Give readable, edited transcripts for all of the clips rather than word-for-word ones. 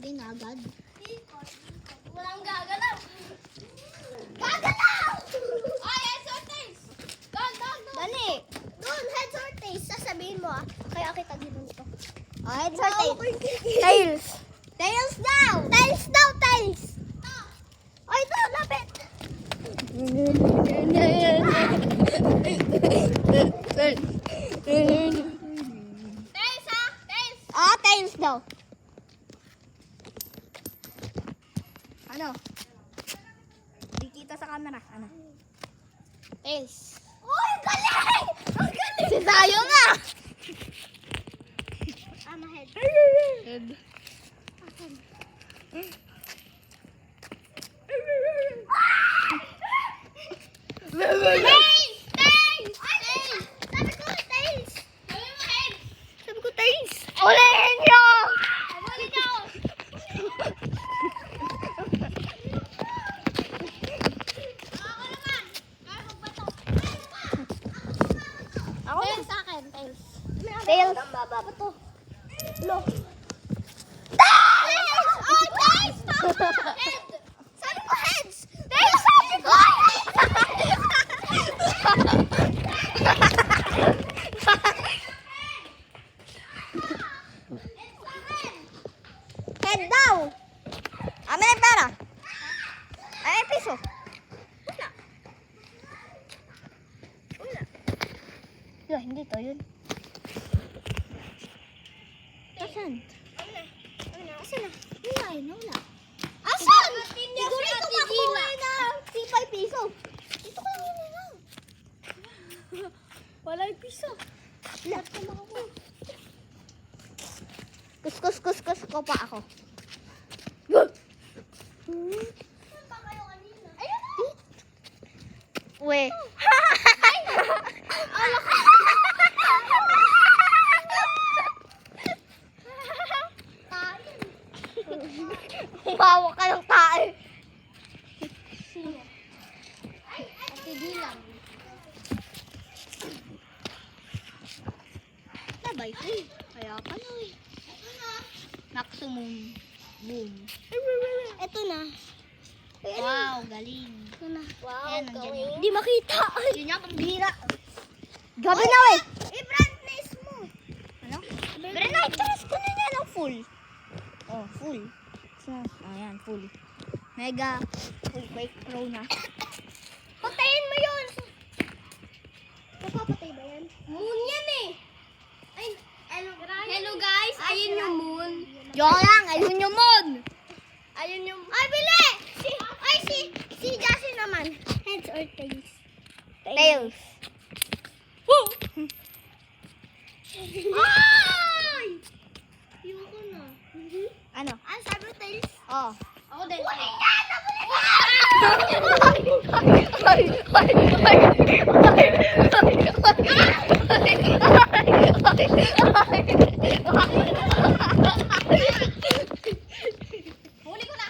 3 na agad. Walang gagalaw. Gagalaw! Ay, heads or tails? Doon. Dali. Doon, heads or tails. Sasabihin mo ah. Kaya kita ginunto. Oh, heads or tails? Tails. Tails daw! Tails daw, tails. Ay, ito, lapit. Tails ha? Tails. Ah, tails daw. Ano? Di kita sa camera. Ano? Tails. Uy, galing! Ang galing! Si Tayo nga! Ama head. Head. Tails! Tails! Tails! Sabi ko, tails! Sabi mo, head! Sabi ko tails. Ulihin nyo! Ulihin nyo! Ako naman! Kaya magbato. Ako na. Tails sa akin, tails. Tails. Ang baba ba to? Lo. Tails! Oh, tails! Tama! Head! Sabi ko heads! Tails! Sabi ko! Head daw. Amin ang pera. Ay, piso. Wala. Wala. Hindi to yun. Asan? Asan na? Wala yun, wala. Asan? Siguro ito makuha na 5 piso. Ito ko lang yun lang. Wala yung piso. Lahat na makuha. Kus ko pa ako. Saan ba kayo kanina? Ayun na! We. Umawa ka ng tae. Ate Dilang. Sabay ko eh. Kaya pala eh. Maximum. Boom. Ito na. Wow, galing. Ito na. Wow, Ayan, nandiyan gawin. yun. Hindi makita. Yun nga, pambihira. Gabi na eh. I-brightness mo. Ano? Pero na-interest ko na niya ng full. Oh, full. So, ayan, full. Mega full bike pro na. Patayin mo yun. Napapatay ba yan? Moon yan eh. Ay, hello guys. Ayun yung moon. Joke lang, ayun yung mon. Ayun yung... Ay, bili! Si Jassy naman. Heads or tails? Tails. Ay! Ayoko na. Ano? Ano sabi mo, tails? Oh. Ako din. Huli ko na.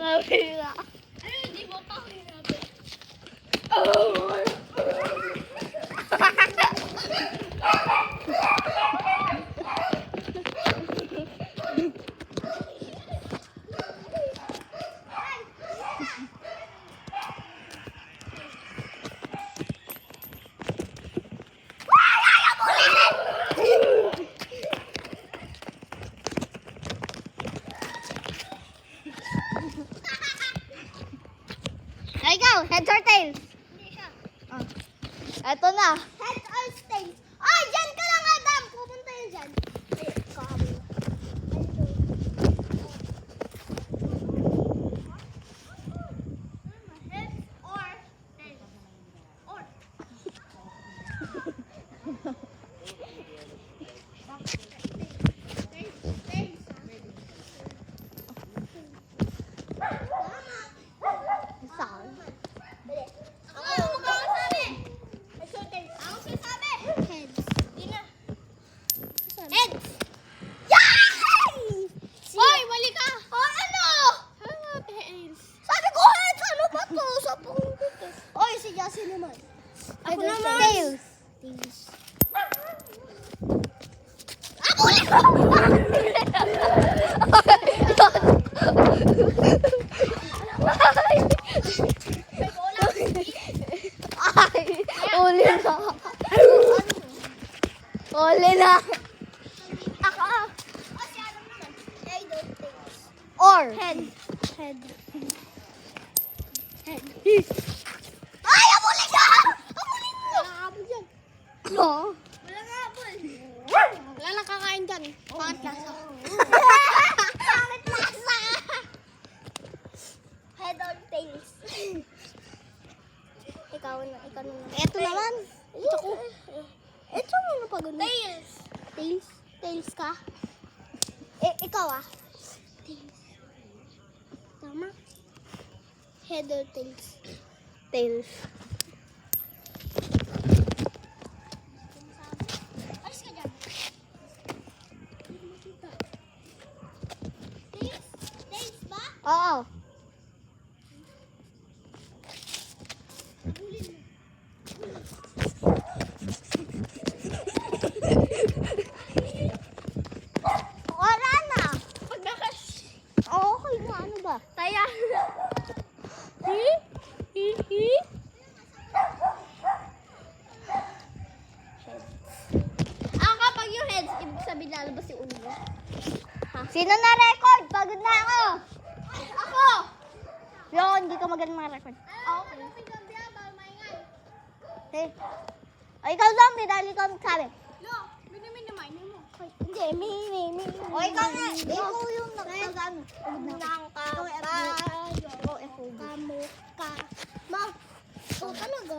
Mabira. Ano, hindi mo pa ako hinabi. Ay, ikaw, heads or tails? Hindi siya. Oh. Eto na. Heads or tails? Ay, dyan ka lang, Adam. Pupunta yun dyan. Ay, kahabol. Heads or tails? Or. Isa. Ako, magkakasabi. Heads or tails? Ako Or. Head. Head. Head. Ay, abulin ka! Abulin mo! Wala habol dyan. No. Wala nga habol. Wala lang kakain dyan. Pangit lasa. Pangit lasa! Head or tails? Ikaw na. Eto naman. Ito ko. Ito mo pa ganun. Tails. Tails? Tails ka? Ikaw ah. Tails. Tama. Head or tails? Tails. Alis ka dyan. Tails? Tails ba? Oo. Wala na. Pag nakas... Okay na. Ano ba? Taya. Ako kapag yung heads, ibig sabihin lalabas yung ulo. Sino na record? Pagod na ako. Ako! Yo, hindi ka magaling mga record. Ako. Hey. O, ikaw zombie dahil ikaw nagsabi. No, miniminimain mo. Hindi, mini. O, ikaw nga. Ikaw yung nagkagano. Nang kabayo, kamukha. Ma, talaga.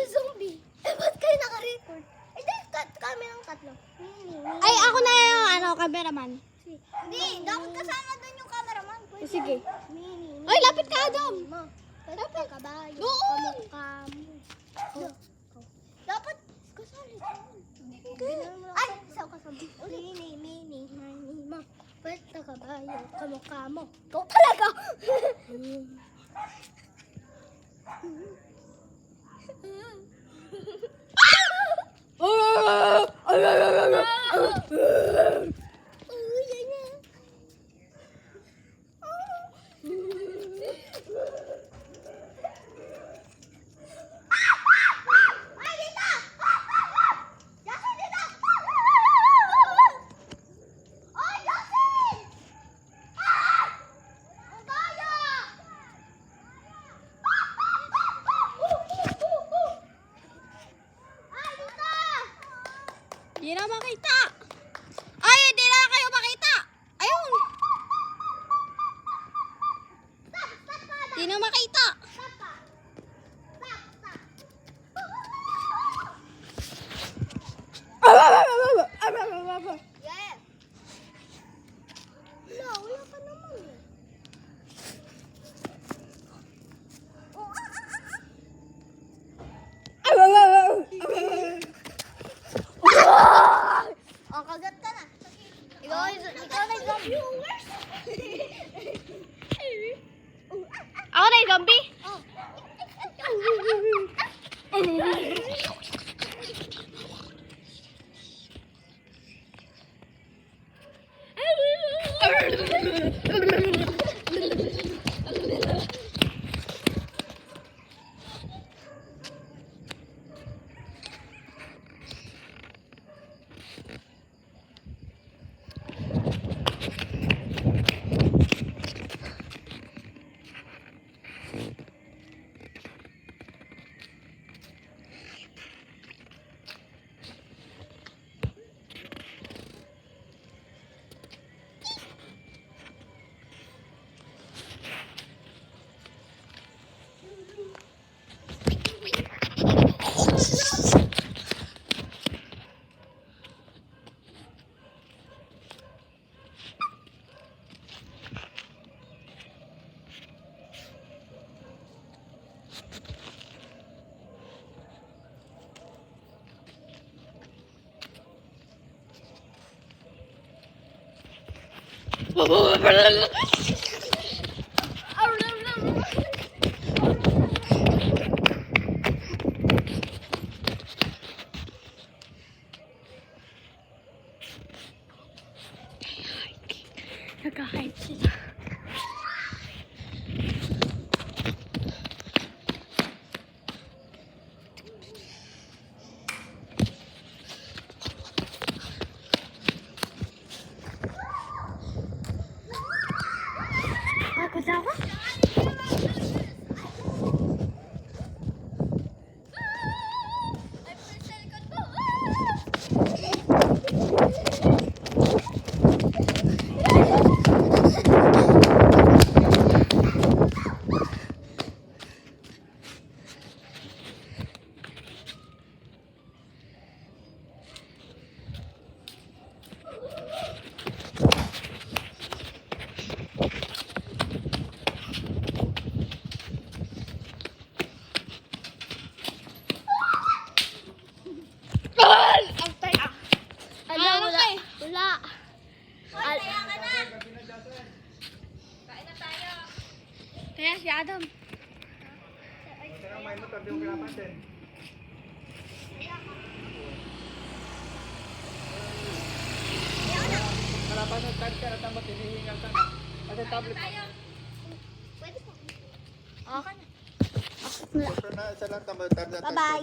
Zombie. Ba't kayo naka-record? Cut kami ng tatlo. Ay, ako na yung cameraman. Hindi, dapat kasama doon yung cameraman. Sige. Ay, lapit ka, Adam. Lapit. Kabayo, Doon. kamukha mo. Dapat kasali. Ay, saan kasama? Mini, ma. Pwesta kabayo, kamukha mo. Ikaw talaga. Hindi na makita. Ay, hindi na kayo makita. Ayun. Hindi na makita. Yeah. No, wala pa naman eh. Oh, kagat ka na. Ikaw na yung zombie. Ako na yung zombie. Nagkahit sila. Kaya si Adam. May motor, di mo pinapansin. Kalapasan, card ka na tamot, hinihingal ka na. Kasi tablet. Okay na. Ito na, isa lang tamot, Bye-bye.